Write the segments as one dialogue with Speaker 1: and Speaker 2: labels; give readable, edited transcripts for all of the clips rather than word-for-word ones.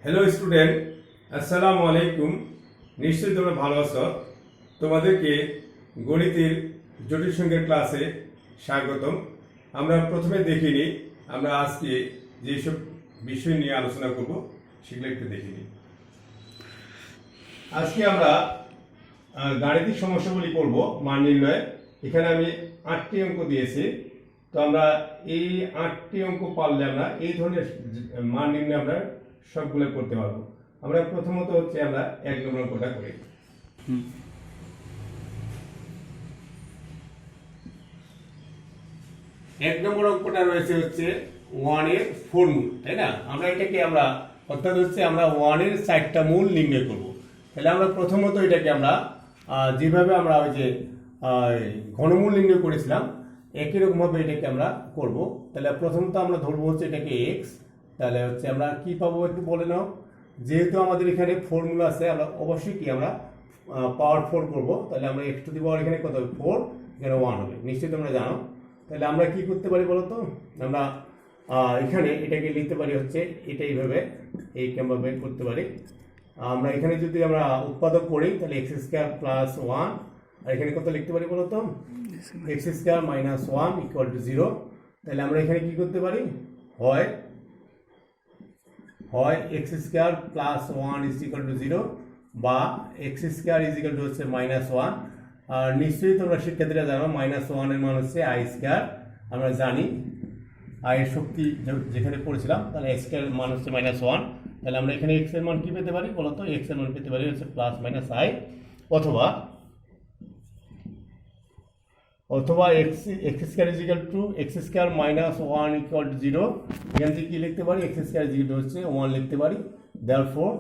Speaker 1: Hello student, আসসালামু আলাইকুম। নিশ্চয়ই তোমরা ভালো আছো। তোমাদেরকে গণিতের জটিল সংখ্যার ক্লাসে স্বাগতম। আমরা প্রথমে দেখে নিই, আমরা আজকে যেসব বিষয় নিয়ে আলোচনা করব সেগুলো একটু দেখে নিই। আজকে আমরা গাণিতিক সমস্যাগুলি করব মান নির্ণয়ে। এখানে আমি 8টি অঙ্ক দিয়েছি। তো আমরা এই 8টি অঙ্ক পারলে আমরা এই ধরনের মান নির্ণয় আমরা সবগুলো করতে পারবো। আমরা প্রথমত হচ্ছে আমরা 1 নম্বর অঙ্কটা করি। 1 নম্বর অঙ্কটা রয়েছে হচ্ছে 1 এর 4 মূল, তাই না? আমরা এটাকে অর্থাৎ হচ্ছে আমরা 1 এর 4টা মূল নির্ণয় করব। তাহলে আমরা প্রথমত এটাকে আমরা যেভাবে আমরা ওই যে ঘনমূল নির্ণয় করেছিলাম একই রকম ভাবে এটাকে আমরা করব। তাহলে প্রথমত আমরা ধরবো হচ্ছে এটাকে x। তাহলে হচ্ছে আমরা কি পাবো একটু বলে নাও। যেহেতু আমাদের এখানে ফর্মুলা আছে, আমরা অবশ্যই কি আমরা পাওয়ার 4 করব। তাহলে আমরা x টু দি পাওয়ার এখানে কত হবে 4, এখানে 1 হবে, নিশ্চয়ই তোমরা জানো। তাহলে আমরা কি করতে পারি বলো তো? আমরা এখানে এটাকে লিখতে পারি হচ্ছে এটা এইভাবে, এইকে আমরা বের করতে পারি। আমরা এখানে যদি আমরা উৎপাদক করি তাহলে x স্কয়ার প্লাস 1, আর এখানে কত লিখতে পারি বলো তো? x square minus 1 equal to 0। তাহলে আমরা এখানে কি করতে পারি? হয় x square plus 1 is equal to 0 বা x square is equal to হচ্ছে মাইনাস 1। আর নিশ্চয়ই তোমরা শিক্ষার্থীরা জানো মাইনাস 1 এর মান হচ্ছে i স্কয়ার। আমরা জানি i এর শক্তি যেখানে পড়েছিলাম, তাহলে x এর মান হচ্ছে মাইনাস 1। তাহলে আমরা এখানে x এর মান কি পেতে পারি বলো তো? x এর মান পেতে পারি হচ্ছে প্লাস মাইনাস i, অথবা x square is equal to x square minus 1 equal to 0। এখান থেকে কি লিখতে পারি? x square is equal to হচ্ছে 1 লিখতে পারি। Therefore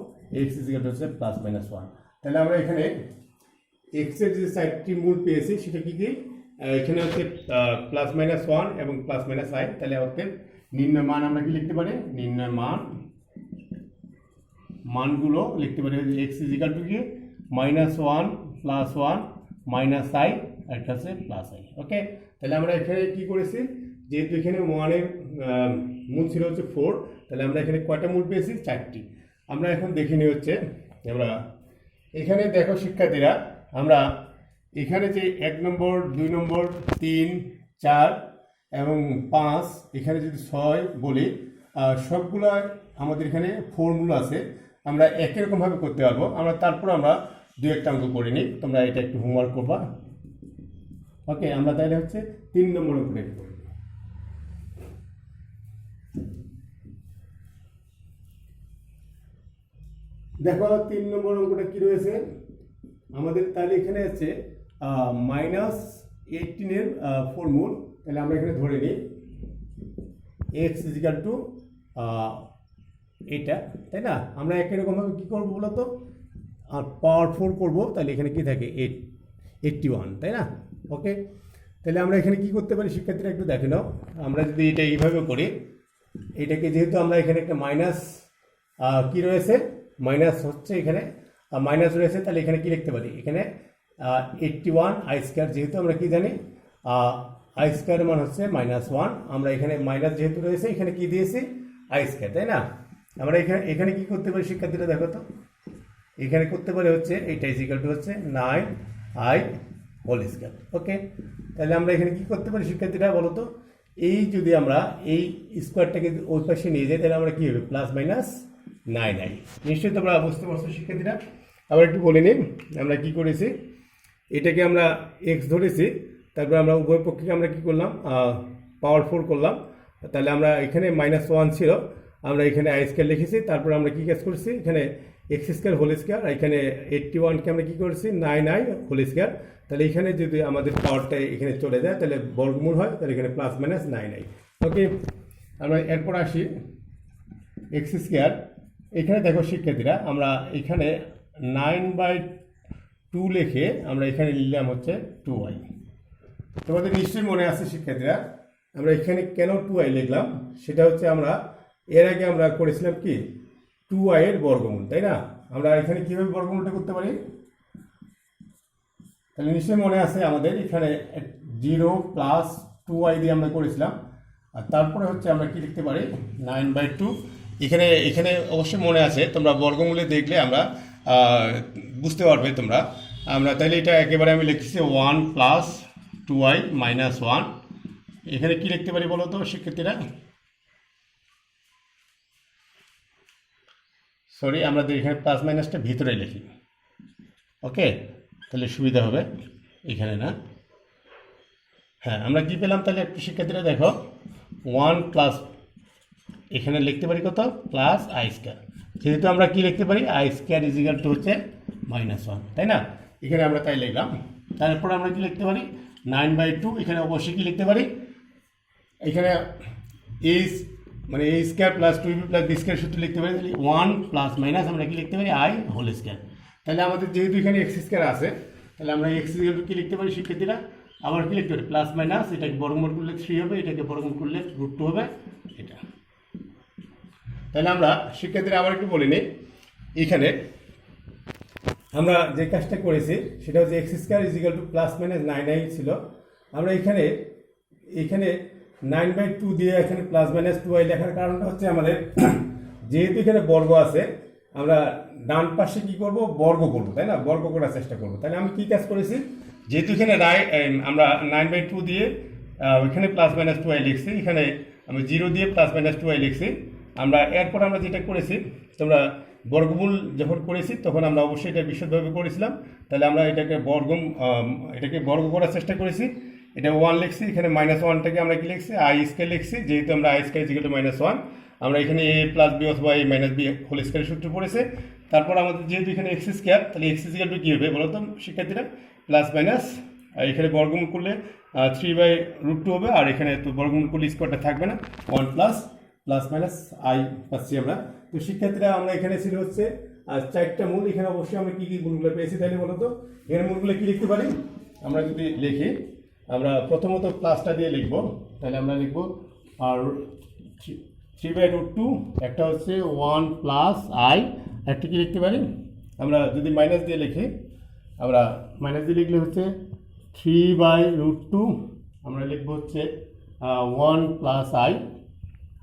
Speaker 1: x is equal to হচ্ছে প্লাস মাইনাস 1। তাহলে আমরা এখানে x এর যে 4টি মূল পেয়েছি সেটা কি কি? এখানে হচ্ছে প্লাস মাইনাস 1 এবং প্লাস মাইনাস i। তাহলে অর্থাৎ নির্ণয় মান আমরা কি লিখতে পারি? নির্ণয় মানগুলো লিখতে পারি x ইজ ইকুয়াল টু কি মাইনাস 1 প্লাস 1 মাইনাস i, আর এটা হচ্ছে প্লাস i। ওকে, তাহলে আমরা এখানে কি করেছি? যেহেতু এখানে 1 এর মূল ছিল হচ্ছে 4, তাহলে আমরা এখানে কয়টা মূল পেয়েছি? 4টি। আমরা এখন দেখে নিই হচ্ছে আমরা এখানে দেখো শিক্ষার্থীরা, আমরা এখানে যে 1 নম্বর 2 নম্বর 3 4 এবং 5, এখানে যদি 6 বলি, সবগুলা আমাদের এখানে ফর্মুলা আছে। আমরা একই রকমভাবে করতে পারবো। তারপর আমরা 2-1টা অঙ্ক করে নিই, তোমরা এটা একটু হোমওয়ার্ক করবা। ওকে, আমরা তাহলে হচ্ছে 3 নম্বর অঙ্কটা করি। দেখো 3 নম্বর অঙ্কটা কি রয়েছে আমাদের। তাহলে এখানে আছে মাইনাস 18 এর ফর্মুল। তাহলে আমরা এখানে ধরে নিই x ইজ ইকুয়াল টু এটা, তাই না? আমরা একই রকমভাবে কী করবো বলো তো? পাওয়ার 4 করবো। তাহলে এখানে কি থাকে? 81, তাই না? ওকে, তাহলে আমরা এখানে কি করতে পারি শিক্ষার্থীরা একটু দেখে নাও। আমরা যদি এটা এইভাবে করি, এটাকে যেহেতু আমরা এখানে একটা মাইনাস কি রয়েছে, মাইনাস হচ্ছে এখানে মাইনাস রয়েছে, তাহলে এখানে কি লিখতে পারি? এখানে 81 i স্কয়ার, যেহেতু আমরা কি জানি i স্কয়ারের মান হচ্ছে মাইনাস 1। আমরা এখানে মাইনাস যেহেতু রয়েছে এখানে কি দিয়েছি? i স্কয়ার, তাই না? আমরা এখানে কি করতে পারি শিক্ষার্থীরা দেখো তো? এখানে করতে পারি হচ্ছে এইটা ইজ ইকুয়াল টু হচ্ছে 9i হোল স্কয়ার। ওকে, তাহলে আমরা এখানে কি করতে পারি শিক্ষার্থীরা বলো তো? এই যদি আমরা এই স্কোয়ারটাকে ওই পাশে নিয়ে যাই তাহলে আমরা কি হবে? Plus minus 9i। নিশ্চয়ই তোমরা বুঝতে পারছো শিক্ষার্থীরা। আবার একটু বলে নিন আমরা কি করেছি। এটাকে আমরা x ধরেছি, তারপর আমরা উভয় পক্ষকে আমরা কি করলাম? পাওয়ার 4 করলাম। তাহলে আমরা এখানে মাইনাস 1 ছিল, আমরা এখানে i স্কয়ার লিখেছি। তারপর আমরা কি কাজ করছি? এখানে x স্কয়ার হোল স্কয়ার, আর এখানে 81কে আমরা কি করেছি? 9i whole square. তাহলে এখানে যদি আমাদের পাওয়ারটা এখানে চলে যায় তাহলে বর্গমূল হয়, তাহলে এখানে প্লাস মাইনাস 9i। ওকে, আমরা এরপর আসি x স্কয়ার। এখানে দেখো শিক্ষার্থীরা, আমরা এখানে 9/2 লিখে আমরা এখানে নিলাম হচ্ছে 2i। তোমাদের নিশ্চয়ই মনে আছে শিক্ষার্থীরা, আমরা এখানে কেন 2i লিখলাম? সেটা হচ্ছে আমরা এর আগে আমরা করেছিলাম কি 2i এর বর্গমূল, তাই না? আমরা এখানে কিভাবে বর্গমূলটা করতে পারি? তাহলে নিশ্চয়ই মনে আছে আমাদের এখানে 0 প্লাস 2i দিয়ে আমরা করেছিলাম। আর তারপরে হচ্ছে আমরা কি লিখতে পারি? 9/2 এখানে এখানে অবশ্যই মনে আছে, তোমরা বর্গমূলে দেখলে আমরা বুঝতে পারবে তোমরা। আমরা তাইলে এটা একেবারে আমি লিখতেছি 1 প্লাস 2y মাইনাস 1। এখানে কি লিখতে পারি বলো তো শিক্ষার্থীরা? সরি, আমরা এখানে প্লাস মাইনাসটা ভিতরে লিখি। ওকে, তাহলে সুবিধা হবে এখানে না। হ্যাঁ, আমরা কি পেলাম তাহলে একটু শিক্ষার্থীরা দেখো, 1 প্লাস এখানে লিখতে পারি কত, প্লাস আই স্কোয়ার। যেহেতু আমরা কি লিখতে পারি, I square is equal to হচ্ছে -1, তাই না? এখানে আমরা তাই লিখলাম। তারপর আমরা কি লিখতে পারি, 9/2। এখানে অবশ্যই কি লিখতে পারি, এখানে এইচ মানে a square plus 2b plus b square সূত্র লিখতে পারি। তাহলে 1 প্লাস মাইনাস আমরা কি লিখতে পারি, আই হোল স্কোয়ার। তাহলে আমাদের যেহেতু এখানে এক্স স্কোয়ার আছে, তাহলে আমরা এক্স ইকুয়াল টু কি লিখতে পারি শিক্ষার্থীরা, আবার কি লিখতে পারি, প্লাস মাইনাস, এটাকে বর্গমূল করলে 3 হবে, এটাকে বর্গমূল করলে √2 হবে, এটা। তাহলে আমরা শিক্ষার্থীরা আবার একটু বলে নিই, এখানে আমরা যে কাজটা করেছি সেটা হচ্ছে x square is equal to plus minus 9i ছিল। আমরা এখানে 9/2 দিয়ে এখানে প্লাস মাইনাস 2i লেখার কারণটা হচ্ছে আমাদের যেহেতু এখানে বর্গ আছে, আমরা ডান পাশে কি করব, বর্গ করব, তাই না? বর্গ করার চেষ্টা করব। তাহলে আমি কি কাজ করেছি, যেহেতু এখানে আমরা 9/2 দিয়ে এখানে প্লাস মাইনাস 2i লিখছি, এখানে আমি 0 দিয়ে প্লাস মাইনাস 2i লিখছি। আমরা এরপর আমরা যেটা করেছি, তোমরা বর্গমূল যখন করেছি তখন আমরা অবশ্যই এটা বিশদভাবে করেছিলাম। তাহলে আমরা এটাকে বর্গ করার চেষ্টা করেছি। এটা 1 লিখছি, এখানে -1টাকে আমরা কি লিখছি, আই স্কোয়ার লিখছি। যেহেতু আমরা আই স্কোয়ার ইকুয়াল টু -1, আমরা এখানে এ প্লাস বি অথবা এ মাইনাস বি হোল স্কোয়ারের সূত্র পড়েছে। তারপর আমাদের যেহেতু এখানে এক্স স্কোয়ার, তাহলে এক্স ইকুয়াল টু কী হবে বলো তো শিক্ষার্থীরা, প্লাস মাইনাস, আর এখানে বর্গমূল করলে 3/√2 হবে, আর এখানে তো বর্গমূল করলে স্কোয়ারটা থাকবে না, 1 প্লাস মাইনাস আই পাচ্ছি আমরা। তো শিক্ষার্থীরা আমরা এখানে ছিল হচ্ছে 4টা মূল। এখানে অবশ্যই আমরা কী কী মূলগুলো পেয়েছি তাহলে বলো তো, এখানে মূলগুলো কী লিখতে পারি, আমরা যদি লিখি, আমরা প্রথমত প্লাসটা দিয়ে লিখব। তাহলে আমরা লিখব আর 3/√2, একটা হচ্ছে 1 প্লাস আই, একটা কি লিখতে পারি, আমরা যদি মাইনাস দিয়ে লিখি, আমরা মাইনাস দিয়ে লিখলে হচ্ছে 3/√2, আমরা লিখব হচ্ছে 1 প্লাস আই।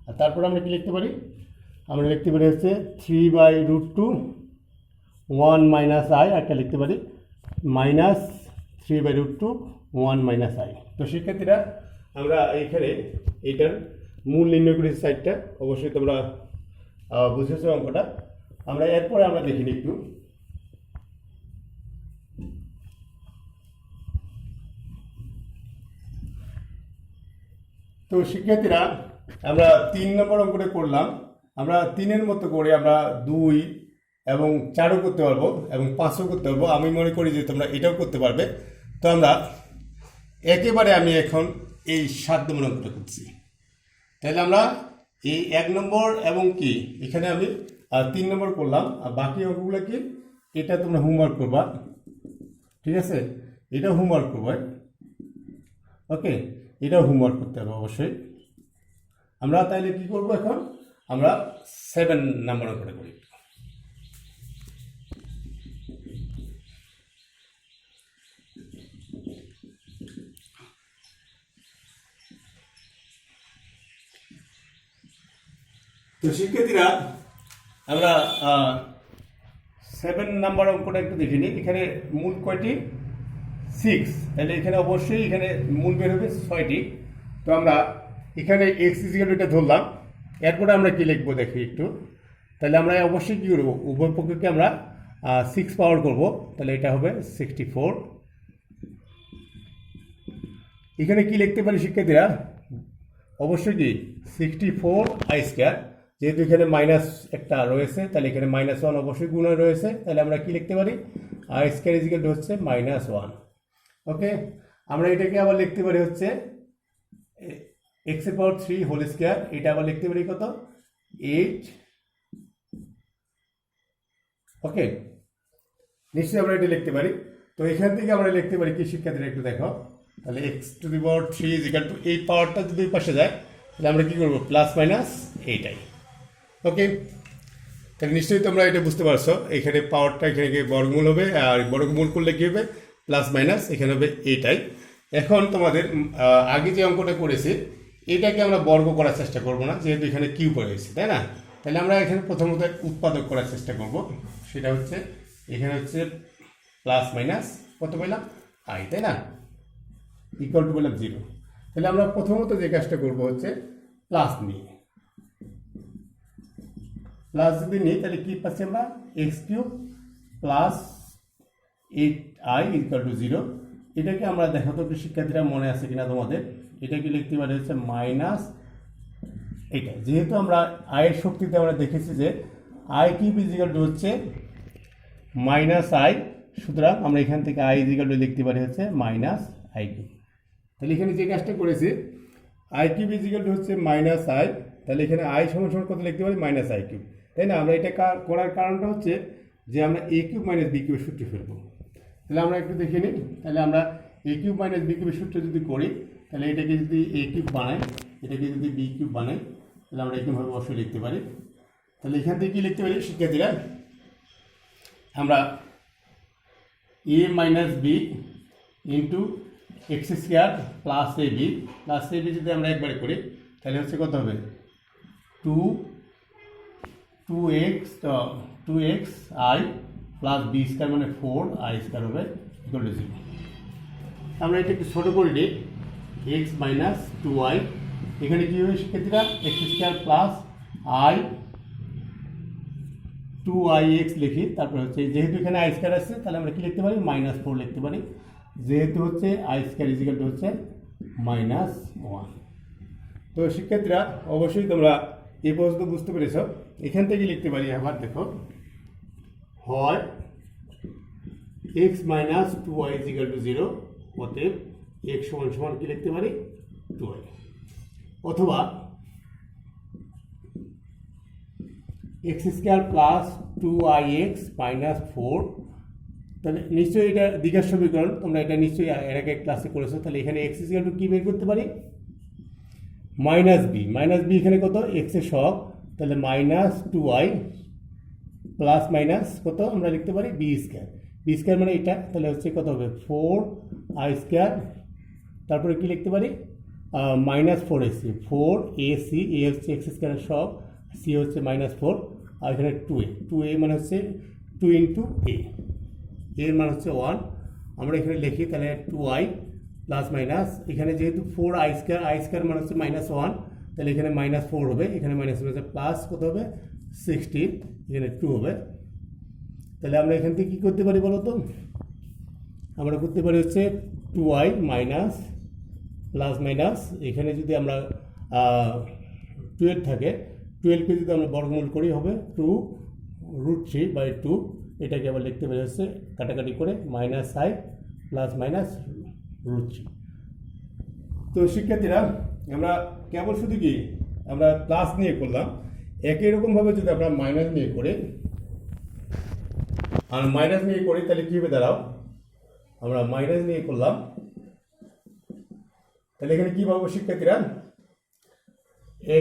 Speaker 1: আর তারপর আমরা কি লিখতে পারি, আমরা লিখতে পারি হচ্ছে 3/√2 1 মাইনাস আই, একটা লিখতে পারি মাইনাস 3/√2 1 মাইনাস আই। তো শিক্ষার্থীরা আমরা এইখানে এইটার মূল নির্ণয় করেছি সাইডটা, অবশ্যই তোমরা বুঝেছো অঙ্কটা। আমরা এরপরে আমরা দেখিনি একটু, তো শিক্ষার্থীরা আমরা 3 নম্বর অঙ্কটা করলাম। আমরা 3-এর মতো করে আমরা 2 এবং 4ও করতে পারবো এবং 5ও করতে পারবো। আমি মনে করি যে তোমরা এটাও করতে পারবে। তো আমরা একেবারে আমি এখন এই 7 নম্বর অঙ্কটা করছি। তাহলে আমরা এই 1 নম্বর এবং কি এখানে আমি 3 নম্বর করলাম, আর বাকি অঙ্কগুলো কি, এটা তোমরা হোমওয়ার্ক করবা, ঠিক আছে? এটাও হোমওয়ার্ক করবে, ওকে? এটাও হোমওয়ার্ক করতে হবে অবশ্যই। আমরা তাইলে কি করব এখন, আমরা 7 নম্বর অঙ্কটা করি। তো শিক্ষার্থীরা আমরা 7 নম্বর অঙ্কটা একটু দেখে নিই। এখানে মূল কয়টি, 6। তাহলে এখানে অবশ্যই এখানে মূল বের হবে 6টি। তো আমরা এখানে এক্স ইকুয়াল টু এটা ধরলাম, এরপরে আমরা কি লিখবো দেখি একটু। তাহলে আমরা অবশ্যই কী করবো, উভয় পক্ষকে আমরা 6 পাওয়ার করব। তাহলে এটা হবে 64। এখানে কি লিখতে পারি শিক্ষার্থীরা, অবশ্যই কি 64 আই স্কোয়ার, যেহেতু এখানে মাইনাস একটা রয়েছে, তাহলে এখানে -1 অবশ্যই গুণ রয়েছে। তাহলে আমরা কি লিখতে পারি, I square is equal to হচ্ছে -1। ওকে, আমরা এটাকে আবার লিখতে পারি হচ্ছে x⁻³ হোল স্কোয়ার। এটা আবার লিখতে পারি কত, 8। ওকে, নিশ্চয়ই আমরা এটা লিখতে পারি। তো এখান থেকে আমরা লিখতে পারি কি শিক্ষার্থীরা একটু দেখো, তাহলে x⁻³ ইজ ইকুয়াল টু এই পাওয়ারটা যদি ওই পাশে যায়, তাহলে আমরা কি করবো, প্লাস মাইনাস এইটাই। ওকে, তাহলে নিশ্চয়ই তোমরা এটা বুঝতে পারছো, এখানে পাওয়ারটা এখানে গিয়ে বর্গমূল হবে, আর বর্গমূল করলে কী হবে, প্লাস মাইনাস, এখানে হবে এইটাই। এখন তোমাদের আগে যে অঙ্কটা করেছি এটাকে আমরা বর্গ করার চেষ্টা করব না, যেহেতু এখানে কিউ রয়েছে, তাই না? তাহলে আমরা এখানে প্রথমত উৎপাদক করার চেষ্টা করব, সেটা হচ্ছে এখানে হচ্ছে প্লাস মাইনাস কত পেলাম আই, তাই না, ইকুয়াল টু পেলাম 0। তাহলে আমরা প্রথমত যে কাজটা করব হচ্ছে প্লাস নিই, প্লাস যদি নিই তাহলে কি পাচ্ছি আমরা x³ plus 8i equal to 0। এটাকে আমরা দেখো তো শিক্ষার্থীরা মনে আছে কিনা তোমাদের, এটাকে লিখতে পারি হচ্ছে মাইনাস এটা, যেহেতু আমরা আয়ের শক্তিতে আমরা দেখেছি যে i³ ইকুয়াল টু হচ্ছে মাইনাস আই, সুতরাং আমরা এখান থেকে i ইকুয়াল টু লিখতে পারি হচ্ছে মাইনাস i³। তাহলে এখানে যে কাজটা করেছি i³ ইকুয়াল টু হচ্ছে মাইনাস আই, তাহলে এখানে i সমান সমান কত লিখতে পারি মাইনাস i³, তাই না। আমরা এটা করার কারণটা হচ্ছে যে আমরা a³ মাইনাস b³ সূত্র ফেলবো। তাহলে আমরা একটু দেখে নিই, তাহলে আমরা a³ মাইনাস b³ সূত্র যদি করি তাহলে এটাকে যদি a³ বানাই, এটাকে যদি b³ বানাই, তাহলে আমরা এরকমভাবে অবশ্যই লিখতে পারি। তাহলে এখান থেকে কী লিখতে পারি শিক্ষার্থীরা, আমরা a minus b into x² plus ab যদি আমরা একবারে করি তাহলে হচ্ছে কত হবে 2xi প্লাস b² মানে 4i² হবে ইকুয়াল টু 0। আমরা এটা একটু ছোটো করে নিই, x মাইনাস 2i, এখানে কী হবে শিক্ষার্থীরা x² প্লাস i 2ix লিখি, তারপর হচ্ছে যেহেতু এখানে i² আসছে তাহলে আমরা কী লিখতে পারি মাইনাস 4 লিখতে পারি, যেহেতু হচ্ছে i² ইকুয়াল টু হচ্ছে মাইনাস 1। তো শিক্ষার্থীরা অবশ্যই তোমরা এই পর্যন্ত বুঝতে পেরেছ। এখান থেকে লিখতে পারি আবার দেখো, হয় x minus 2y equal to 0, অতএব x সমান সমান কি লিখতে পারি 2y, অথবা x² প্লাস 2ix মাইনাস 4, তাহলে নিশ্চয়ই এটা দ্বিঘাত সমীকরণ, তোমরা এটা নিশ্চয়ই এর আগে ক্লাসে করেছো। তাহলে এখানে x ইকুয়াল টু কী বের করতে পারি মাইনাস বি, এখানে কত x এর সহগ, তাহলে মাইনাস 2y প্লাস মাইনাস কত আমরা লিখতে পারি b² মানে এটা, তাহলে হচ্ছে কত হবে 4i², তারপরে কি লিখতে পারি মাইনাস 4ac, 4ac, a হচ্ছে x² এর সহগ, c হচ্ছে মাইনাস 4, আর এখানে 2a মানে হচ্ছে 2 ইন্টু a, এর মান হচ্ছে 1। আমরা এখানে লিখি তাহলে 2i প্লাস মাইনাস, এখানে যেহেতু 4i² মানে হচ্ছে মাইনাস 1, তাহলে এখানে মাইনাস 4 হবে, এখানে মাইনাস হচ্ছে প্লাস কত হবে 16, এখানে 2 হবে। তাহলে আমরা এখান থেকে কী করতে পারি বলো তো, আমরা করতে পারি হচ্ছে 2i মাইনাস প্লাস মাইনাস, এখানে যদি আমরা 12 থাকে, 12কে যদি আমরা বর্গমূল করি হবে 2√3/2, এটাকে আবার লিখতে পারি হচ্ছে কাটাকাটি করে মাইনাস i প্লাস মাইনাস √3। তো শিক্ষার্থীরা আমরা কেবল শুধু কি আমরা প্লাস নিয়ে করলাম, একই রকমভাবে যদি আমরা মাইনাস নিয়ে করি তাহলে কী হবে দাঁড়াও, আমরা মাইনাস নিয়ে করলাম তাহলে এখানে কী পাবো শিক্ষার্থীরা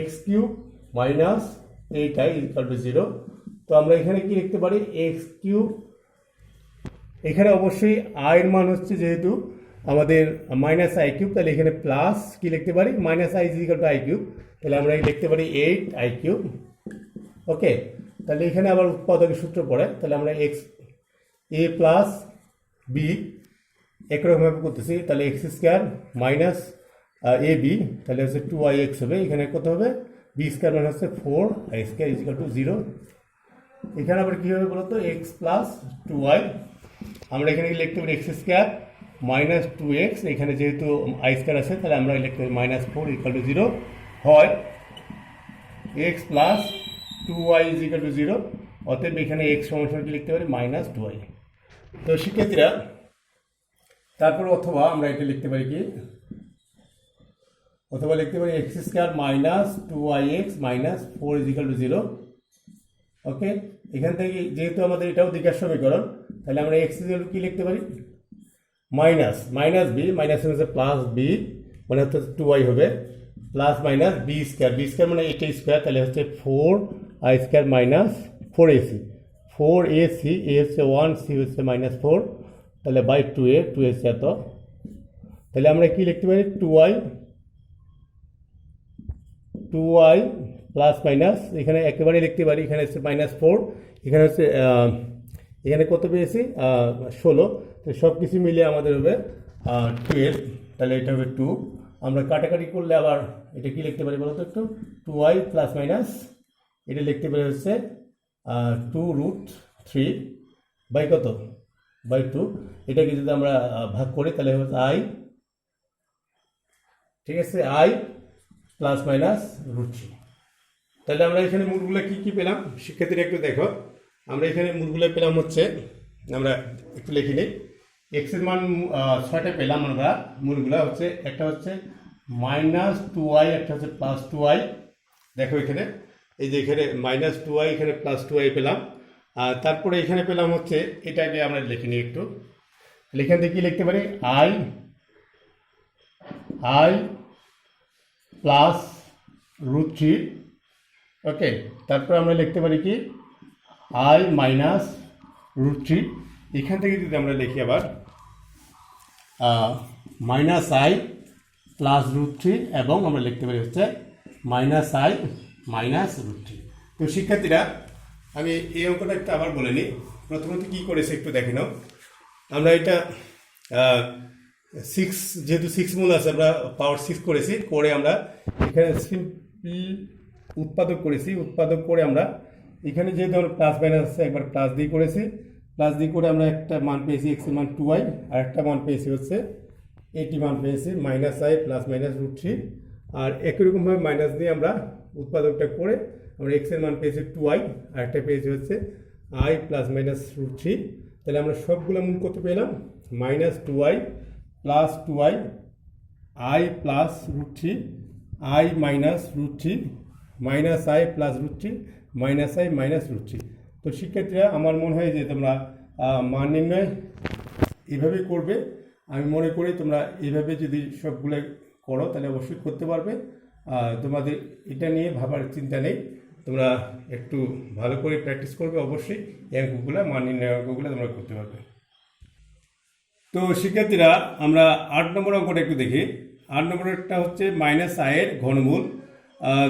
Speaker 1: x³ minus 8i equal to 0। তো আমরা এখানে কি লিখতে পারি x³, এখানে অবশ্যই i এর মান হচ্ছে যেহেতু আমাদের মাইনাস i³, তাহলে এখানে প্লাস কি লিখতে পারি minus i equal to i³, তাহলে আমরা লিখতে পারি 8i³। ওকে, তাহলে এখানে আবার উৎপাদকের সূত্র পড়ে, তাহলে আমরা a প্লাস b একরকমভাবে করতেছি, তাহলে x² মাইনাস ab, তাহলে হচ্ছে 2ix হবে, এখানে কত হবে b² মানে হচ্ছে 4i² ইকুয়াল টু 0। এখানে আবার কী হবে বলতো x প্লাস 2y, আমরা এখানে লিখতে পারি x² মাইনাস 2x, এখানে যেহেতু i² আছে তাহলে আমরা লিখতে পারি মাইনাস 4 ইকুয়াল টু 0, হয় x plus 2y equal to 0, অতএব এখানে x সমান কি লিখতে পারি মাইনাস 2y। তো শিক্ষার্থীরা তারপর অথবা আমরা এটা লিখতে পারি কি, অথবা লিখতে পারি x² minus 2ix minus 4 equal to 0। ওকে, এখান থেকে যেহেতু আমাদের এটাও দ্বিঘাত সমীকরণ, তাহলে আমরা x ইকুয়াল টু কী লিখতে পারি মাইনাস b, মাইনাস হচ্ছে প্লাস b মানে হচ্ছে 2y হবে, প্লাস মাইনাস b² মানে 8a², তাহলে হচ্ছে 4i² মাইনাস 4ac, a হচ্ছে 1, c হচ্ছে মাইনাস 4, তাহলে বাই 2a² এত, তাহলে আমরা কি লিখতে পারি 2y প্লাস মাইনাস এখানে একেবারে লিখতে পারি, এখানে হচ্ছে -4, এখানে হচ্ছে এখানে কত পেয়েছি 16, তো সব কিছু মিলিয়ে আমাদের হবে 12, তাহলে এটা হবে 2। আমরা কাটাকাটি করলে আবার এটা কি লিখতে পারি বলো তো একটু, 2y প্লাস মাইনাস এটা লিখতে পারি হচ্ছে 2√3 বাই কত, বাই 2। এটাকে যদি আমরা ভাগ করি তাহলে হচ্ছে i, ঠিক আছে, i প্লাস মাইনাস √3। তাহলে আমরা এখানে মূলগুলো কি কি পেলাম শিক্ষার্থীরা একটু দেখো। আমরা এখানে মূলগুলো পেলাম হচ্ছে, আমরা একটু লিখে নিই, এক্স এর মান 6টা পেলাম আমরা। মূলগুলো হচ্ছে একটা হচ্ছে -2y, একটা হচ্ছে +2y। দেখো এখানে এই যে এখানে -2y, এখানে +2y পেলাম। আর তারপরে এখানে পেলাম হচ্ছে, এটাকে আমরা লিখে নিই একটু, এখান থেকে কি লিখতে পারি, i প্লাস √3, ওকে। তারপর আমরা লিখতে পারি কি i মাইনাস √3। এখান থেকে যদি আমরা লিখি আবার -i প্লাস √3, এবং আমরা লিখতে পারি হচ্ছে -i মাইনাস √3। তো শিক্ষার্থীরা আমি এই অঙ্কটা একটু আবার বলে নিই। প্রথমত কী করেছি একটু দেখে নাও। আমরা এটা 6, যেহেতু 6 মূল আছে, আমরা পাওয়ার 6 করেছি, করে আমরা এখানে সিম্পল উৎপাদক করেছি। উৎপাদক করে আমরা এখানে যেহেতু আমরা প্লাস মাইনাস আছে, একবার প্লাস দিয়ে করেছি, প্লাস দিয়ে করে আমরা একটা মান পেয়েছি এক্স এর মান 2y, আর একটা মান পেয়েছি হচ্ছে এটি মান পেয়েছি -i প্লাস মাইনাস √3। আর একই রকমভাবে মাইনাস দিয়ে আমরা উৎপাদকটা করে আমরা এক্স এর মান পেয়েছি 2y, আর একটা পেয়েছি হচ্ছে i প্লাস মাইনাস √3। তাহলে আমরা সবগুলো মূল কত পেলাম, -2y plus 2y, i plus √3, i minus √3, -i plus √3, -i minus √3। তো শিক্ষার্থীরা আমার মনে হয় যে তোমরা মান নির্ণয় এভাবে করবে। আমি মনে করি তোমরা এইভাবে যদি সবগুলো করো তাহলে অবশ্যই করতে পারবে। তোমাদের এটা নিয়ে ভাবার চিন্তা নেই, তোমরা একটু ভালো করে প্র্যাকটিস করবে, অবশ্যই এই অঙ্কগুলো, মান নির্ণয় অঙ্কগুলো তোমরা করতে পারবে। তো শিক্ষার্থীরা আমরা 8 নম্বর অঙ্কটা একটু দেখি। 8 নম্বরটা হচ্ছে -i এর ঘনমূল।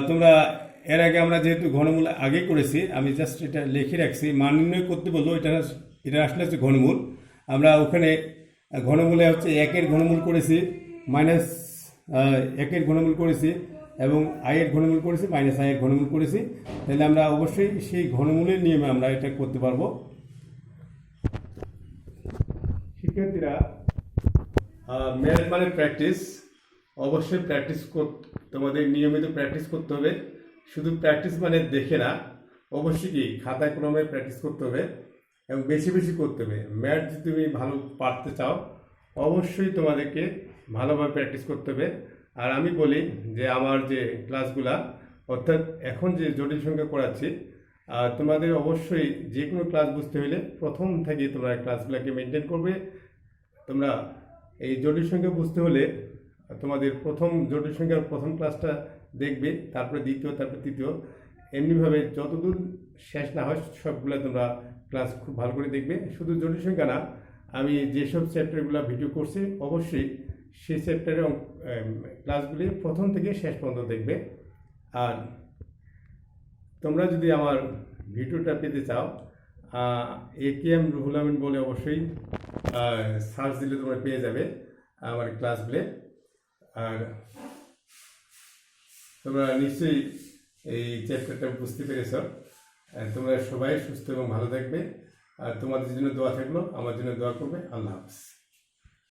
Speaker 1: তোমরা এর আগে আমরা যেহেতু ঘনমূল আগে করেছি, আমি জাস্ট এটা লিখে রাখছি। মান নির্ণয় করতে বললো, এটা আসলে হচ্ছে ঘনমূল। আমরা ওখানে ঘনমূলে হচ্ছে 1 এর ঘনমূল করেছি, -1 এর ঘনমূল করেছি, এবং i এর ঘনমূল করেছি, -i এর ঘনমূল করেছি। তাহলে আমরা অবশ্যই সেই ঘনমূলের নিয়মে আমরা এটা করতে পারবো। শিক্ষার্থীরা ম্যাথ মানে প্র্যাকটিস, অবশ্যই প্র্যাকটিস তোমাদের নিয়মিত প্র্যাকটিস করতে হবে। শুধু প্র্যাকটিস মানে দেখে না, অবশ্যই কি খাতায় কলমে প্র্যাকটিস করতে হবে এবং বেশি বেশি করতে হবে। ম্যাথ যদি তুমি ভালো পারতে চাও, অবশ্যই তোমাদেরকে ভালোভাবে প্র্যাকটিস করতে হবে। আর আমি বলি যে আমার যে ক্লাসগুলা, অর্থাৎ এখন যে জটিল সংখ্যা করাচ্ছি, তোমাদের অবশ্যই যে কোনো ক্লাস বুঝতে হলে প্রথম থেকে তোমরা ক্লাসগুলোকে মেনটেন করবে। তোমরা এই জটিল সংখ্যা বুঝতে হলে তোমাদের প্রথম জটিল সংখ্যার প্রথম ক্লাসটা দেখবে, তারপরে দ্বিতীয়, তারপরে তৃতীয়, এমনিভাবে যতদূর শেষ না হয় সবগুলো তোমরা ক্লাস খুব ভালো করে দেখবে। শুধু জটিল সংখ্যা না, আমি যেসব চ্যাপ্টারগুলো ভিডিও করছি অবশ্যই সেই চ্যাপ্টারের ক্লাসগুলি প্রথম থেকে শেষ পর্যন্ত দেখবে। আর তোমরা যদি আমার ভিডিওটা পেতে চাও, AKM রুহুল আমিন বলে অবশ্যই সার্চ দিলে তোমরা পেয়ে যাবে আমার ক্লাসগুলো। আর তোমরা নিশ্চয়ই এই চ্যাপ্টারটা বুঝতে পেরেছ। তোমরা সবাই সুস্থ এবং ভালো থাকবে। আর তোমাদের জন্য দোয়া থাকলো, আমার জন্য দোয়া করবে। আল্লাহ হাফেজ।